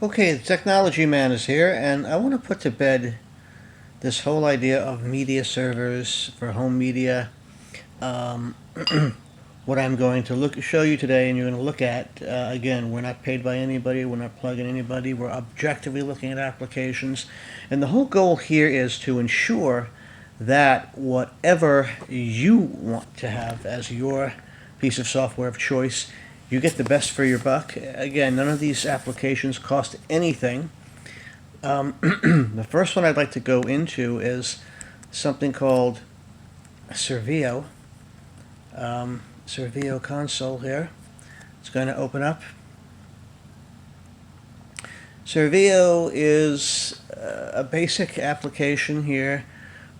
Okay, the technology man is here, and I want to put to bed this whole idea of media servers for home media. Um, what I'm going to show you today, and you're going to look at again. We're not paid by anybody. We're not plugging anybody. We're objectively looking at applications, and the whole goal here is to ensure that whatever you want to have as your piece of software of choice, you get the best for your buck. Again, none of these applications cost anything. The first one I'd like to go into is something called Servio. Servio console here. It's going to open up. Servio is a basic application here.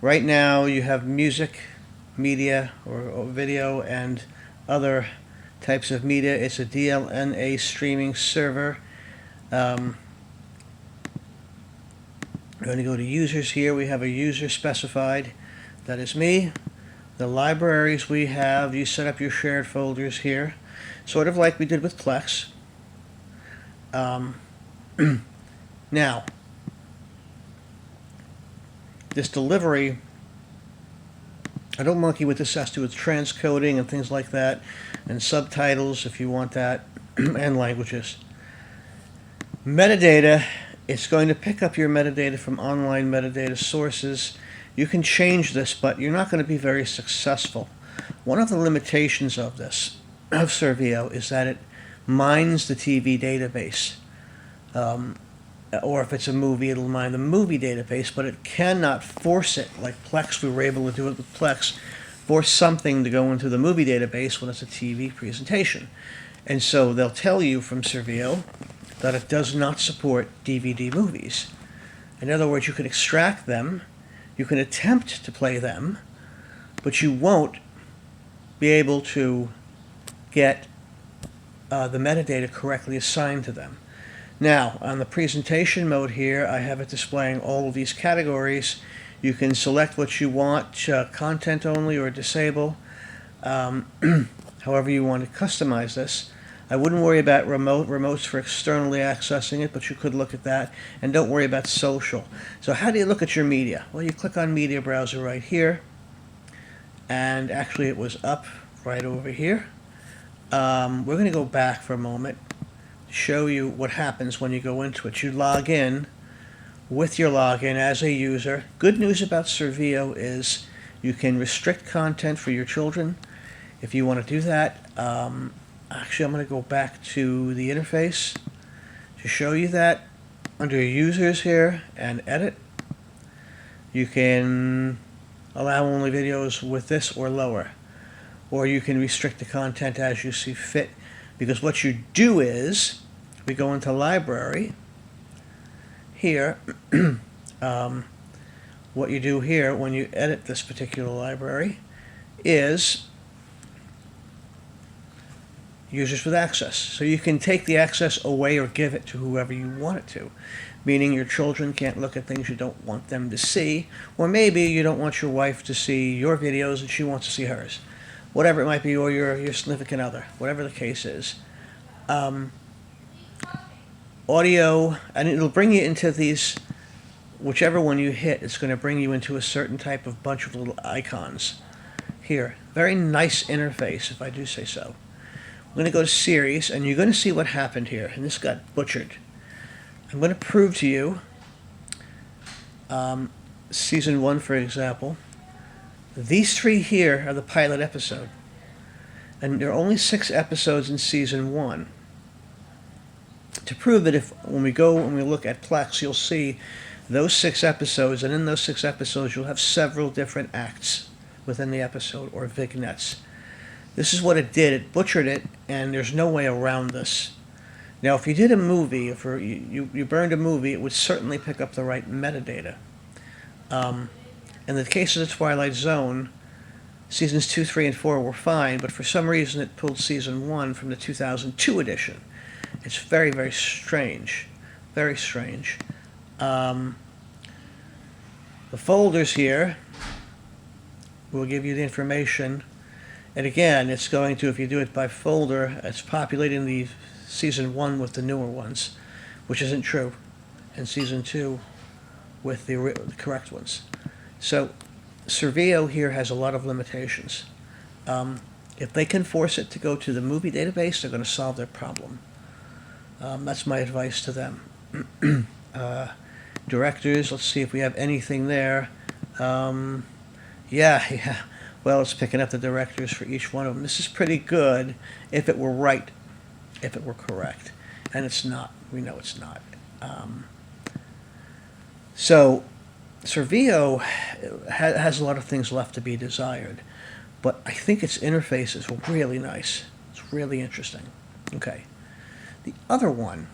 Right now you have music, media, or video, and other types of media. It's a DLNA streaming server. We're going to go to users here. We have a user specified. That is me. The libraries we have, you set up your shared folders here, sort of like we did with Plex. Now, this delivery, I don't monkey with this, has to do with transcoding and things like that, and subtitles if you want that, and languages. Metadata, it's going to pick up your metadata from online metadata sources. You can change this, but you're not going to be very successful. One of the limitations of this, of Servio, is that it mines the TV database. Or if it's a movie, it'll mine the movie database, but it cannot force it, like Plex, we were able to do it with Plex, force something to go into the movie database when it's a TV presentation. And so they'll tell you from Servio that it does not support DVD movies. In other words, you can extract them, you can attempt to play them, but you won't be able to get the metadata correctly assigned to them. Now, on the presentation mode here, I have it displaying all of these categories. You can select what you want, content only or disable, however you want to customize this. I wouldn't worry about remotes for externally accessing it, but you could look at that. And don't worry about social. So how do you look at your media? Well, you click on Media Browser right here. And actually it was up right over here. We're going to go back for a moment to show you what happens when you go into it. You log in with your login as a user. Good news about Servio is you can restrict content for your children if you want to do that. Actually, I'm going to go back to the interface to show you that. Under users here and edit, you can allow only videos with this or lower, or you can restrict the content as you see fit, because what you do is we go into library here. What you do here when you edit this particular library is users with access. So you can take the access away or give it to whoever you want it to, meaning your children can't look at things you don't want them to see, or maybe you don't want your wife to see your videos and she wants to see hers, whatever it might be, or your significant other, whatever the case is. Audio, and it'll bring you into these, whichever one you hit, it's going to bring you into a certain type of bunch of little icons here. Very nice interface, if I do say so. I'm going to go to series, and you're going to see what happened here, and this got butchered. I'm going to prove to you season 1, for example. These 3 here are the pilot episode, and there are only 6 episodes in season 1. To prove that, when we look at Plex, you'll see those 6 episodes, and in those 6 episodes you'll have several different acts within the episode, or vignettes. This is what it did. It butchered it, and there's no way around this. Now, if you did a movie, if you burned a movie, it would certainly pick up the right metadata. In the case of the Twilight Zone, seasons 2, 3, and 4 were fine, but for some reason it pulled season 1 from the 2002 edition. It's very, very strange. Very strange. The folders here will give you the information. And again, it's going to, if you do it by folder, it's populating the season 1 with the newer ones. which isn't true, and season 2 with the correct ones. So Servio here has a lot of limitations. If they can force it to go to the movie database, they're going to solve their problem. That's my advice to them. Directors, let's see if we have anything there. Yeah. Well, it's picking up the directors for each one of them. This is pretty good if it were right, if it were correct. And it's not. We know it's not. So Servio has a lot of things left to be desired, but I think its interface is really nice. It's really interesting. Okay. The other one,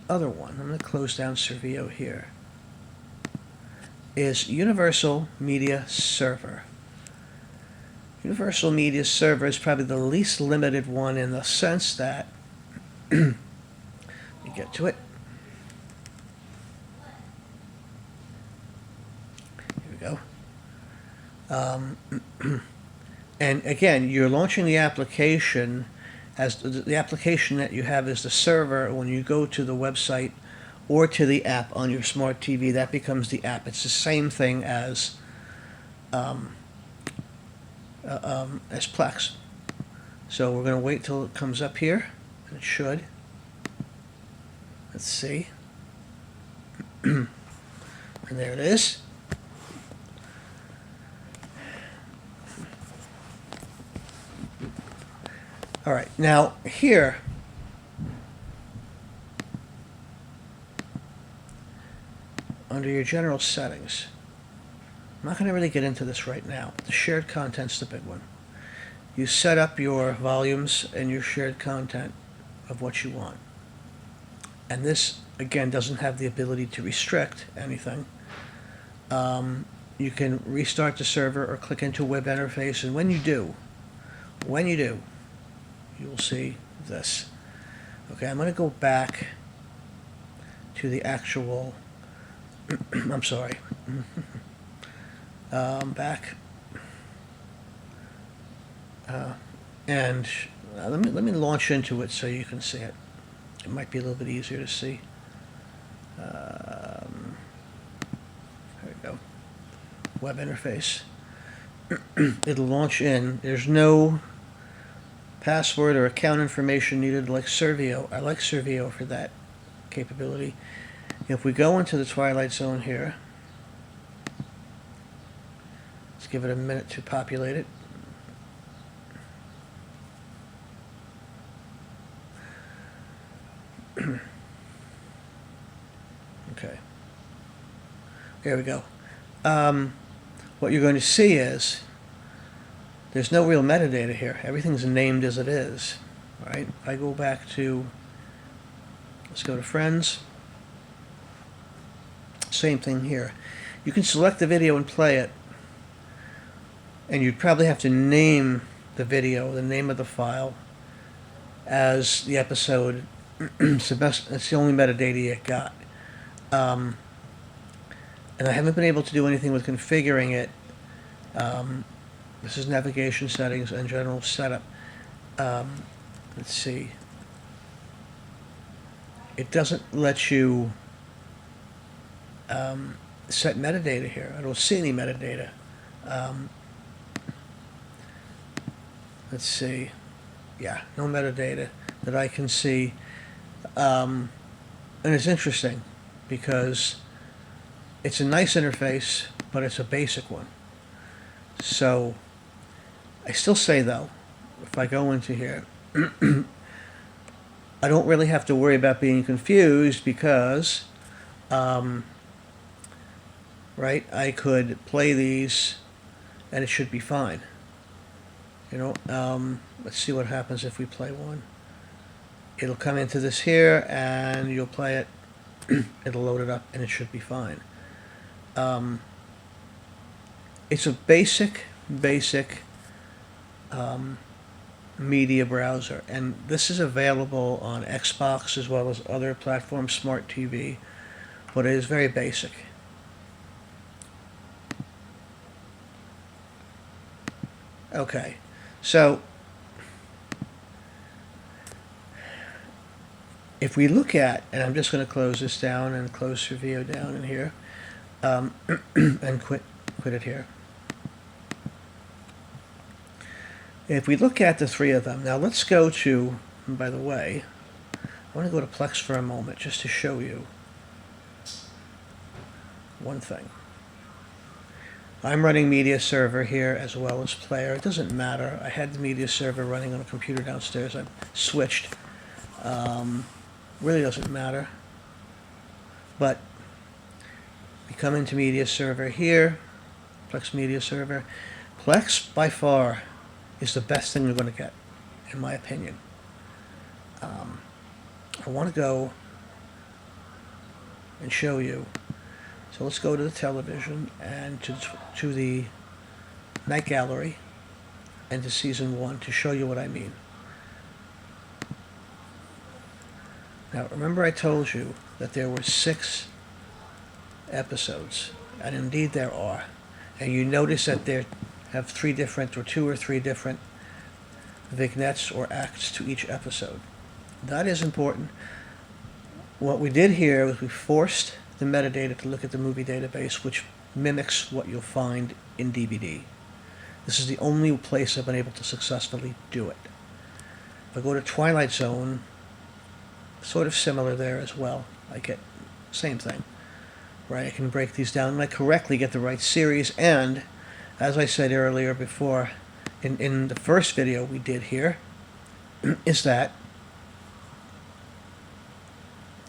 I'm going to close down Servio here, is Universal Media Server. Universal Media Server is probably the least limited one in the sense that, let me get to it. Here we go. And again, you're launching the application as the application that you have is the server. When you go to the website or to the app on your smart TV, that becomes the app. It's the same thing as Plex. So we're going to wait till it comes up here, and it should. Let's see. And there it is. All right, now here, under your general settings, I'm not going to really get into this right now. The shared content's the big one. You set up your volumes and your shared content of what you want. And this, again, doesn't have the ability to restrict anything. You can restart the server or click into web interface, and when you do, you will see this. Okay, I'm going to go back to the actual, I'm sorry, back, and let me launch into it so you can see it. It might be a little bit easier to see. There we go. Web interface. It'll launch in. There's no password or account information needed like Servio. I like Servio for that capability. If we go into the Twilight Zone here, let's give it a minute to populate it. Okay. There we go. What you're going to see is there's no real metadata here. Everything's named as it is. All right. I go back to, let's go to Friends. Same thing here. You can select the video and play it, and you'd probably have to name the video, the name of the file, as the episode. It's the only metadata you got. And I haven't been able to do anything with configuring it. This is navigation settings and general setup. Let's see. It doesn't let you set metadata here. I don't see any metadata. Let's see. Yeah, no metadata that I can see. And it's interesting because it's a nice interface, but it's a basic one. So I still say, though, if I go into here, I don't really have to worry about being confused because, right, I could play these and it should be fine. You know, let's see what happens if we play one. It'll come into this here and you'll play it. It'll load it up and it should be fine. It's a basic media browser, and this is available on Xbox as well as other platforms, smart TV, but it is very basic. Okay, so if we look at, and I'm just going to close this down and close Servio down in here, and quit it here. If we look at the three of them, now let's go to, and by the way, I want to go to Plex for a moment just to show you one thing. I'm running media server here as well as player. It doesn't matter. I had the media server running on a computer downstairs. I've switched. Really doesn't matter. But we come into media server here, Plex media server. Plex by far is the best thing you're going to get, in my opinion. I want to go and show you. So let's go to the television and to the night gallery and to season 1 to show you what I mean. Now remember I told you that there were 6 episodes, and indeed there are. And you notice that they have 3 different, or 2 or 3 different vignettes or acts to each episode. That is important. What we did here was we forced the metadata to look at the movie database, which mimics what you'll find in DVD. This is the only place I've been able to successfully do it. If I go to Twilight Zone, sort of similar there as well. I get same thing, right? I can break these down and I correctly get the right series. And as I said earlier before, in the first video we did here, is that,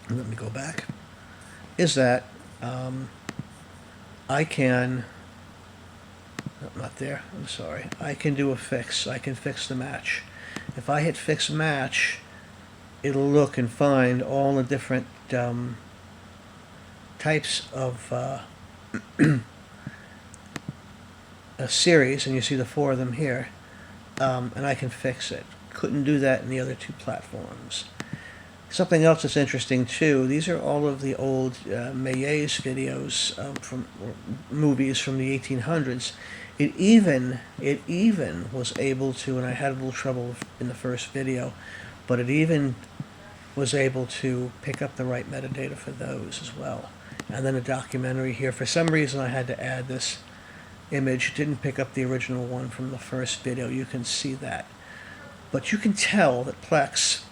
let me go back, is that I can, not there, I'm sorry, I can do a fix. I can fix the match. If I hit fix match, it'll look and find all the different types of a series, and you see the 4 of them here, and I can fix it. Couldn't do that in the other 2 platforms. Something else that's interesting too, these are all of the old Méliès videos from movies from the 1800s. It even was able to, and I had a little trouble in the first video, but it even was able to pick up the right metadata for those as well. And then a documentary here. For some reason I had to add this image. It didn't pick up the original one from the first video. You can see that. But you can tell that Plex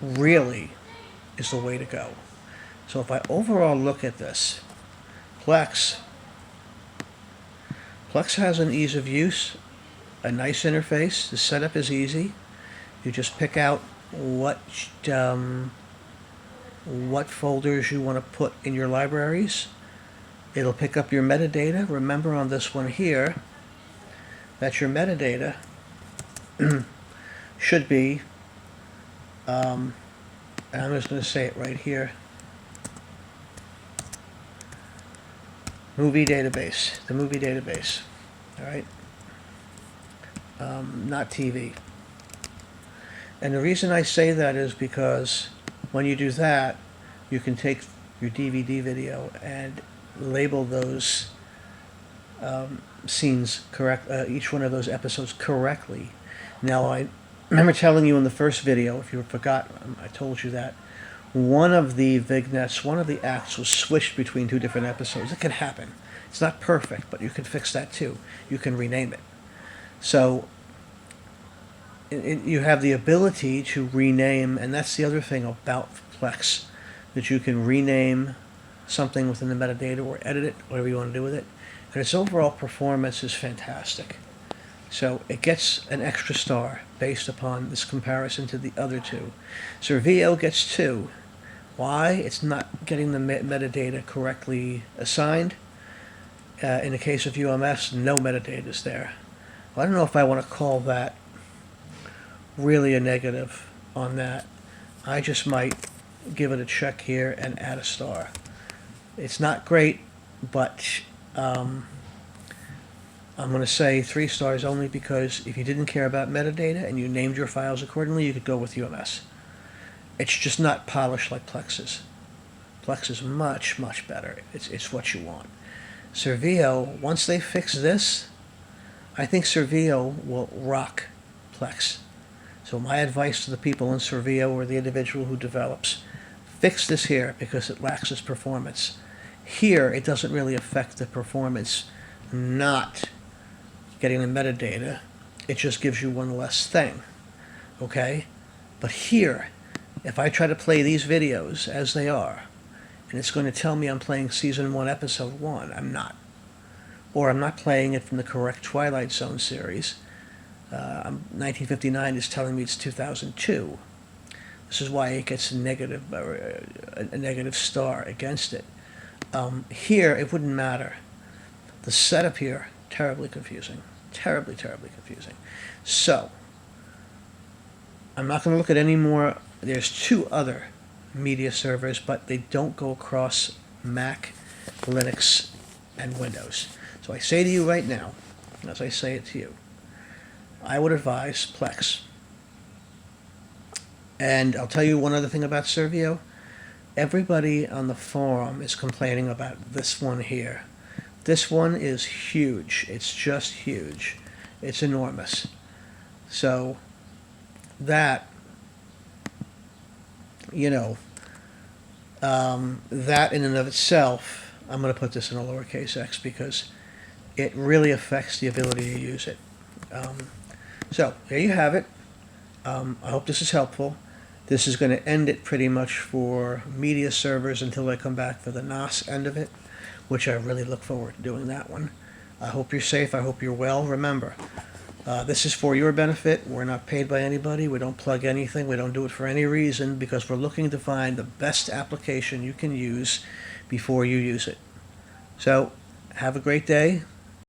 really is the way to go. So if I overall look at this, Plex has an ease of use, a nice interface. The setup is easy. You just pick out what folders you want to put in your libraries. It'll pick up your metadata. Remember on this one here that your metadata should be, and I'm just going to say it right here, movie database, the movie database, all right, not TV. And the reason I say that is because when you do that, you can take your DVD video and label those scenes correct, each one of those episodes correctly. Now, I remember telling you in the first video, if you forgot, I told you that one of the vignettes, one of the acts was switched between 2 different episodes. It can happen. It's not perfect, but you can fix that too. You can rename it. So you have the ability to rename, and that's the other thing about Plex, that you can rename something within the metadata or edit it, whatever you want to do with it. And its overall performance is fantastic. So it gets an extra star based upon this comparison to the other 2. Servio gets 2. Why? It's not getting the metadata correctly assigned. In the case of UMS, no metadata is there. Well, I don't know if I want to call that really a negative on that. I just might give it a check here and add a star. It's not great, but I'm going to say 3 stars only because if you didn't care about metadata and you named your files accordingly, you could go with UMS. It's just not polished like Plex is. Plex is much, much better. It's what you want. Servio, once they fix this, I think Servio will rock Plex. So my advice to the people in Servio or the individual who develops, fix this here because it lacks its performance. Here, it doesn't really affect the performance not getting the metadata. It just gives you one less thing, okay? But here, if I try to play these videos as they are, and it's going to tell me I'm playing Season 1, Episode 1, I'm not. Or I'm not playing it from the correct Twilight Zone series. 1959 is telling me it's 2002. This is why it gets a negative star against it. Here, it wouldn't matter. The setup here, terribly confusing. Terribly, terribly confusing. So, I'm not going to look at any more. There's 2 other media servers, but they don't go across Mac, Linux, and Windows. So I say to you right now, as I say it to you, I would advise Plex. And I'll tell you one other thing about Servio. Everybody on the forum is complaining about this one here. This one is huge. It's just huge. It's enormous. So that, that in and of itself, I'm going to put this in a lowercase x because it really affects the ability to use it. So there you have it. I hope this is helpful. This is going to end it pretty much for media servers until I come back for the NAS end of it, which I really look forward to doing that one. I hope you're safe. I hope you're well. Remember, this is for your benefit. We're not paid by anybody. We don't plug anything. We don't do it for any reason because we're looking to find the best application you can use before you use it. So have a great day.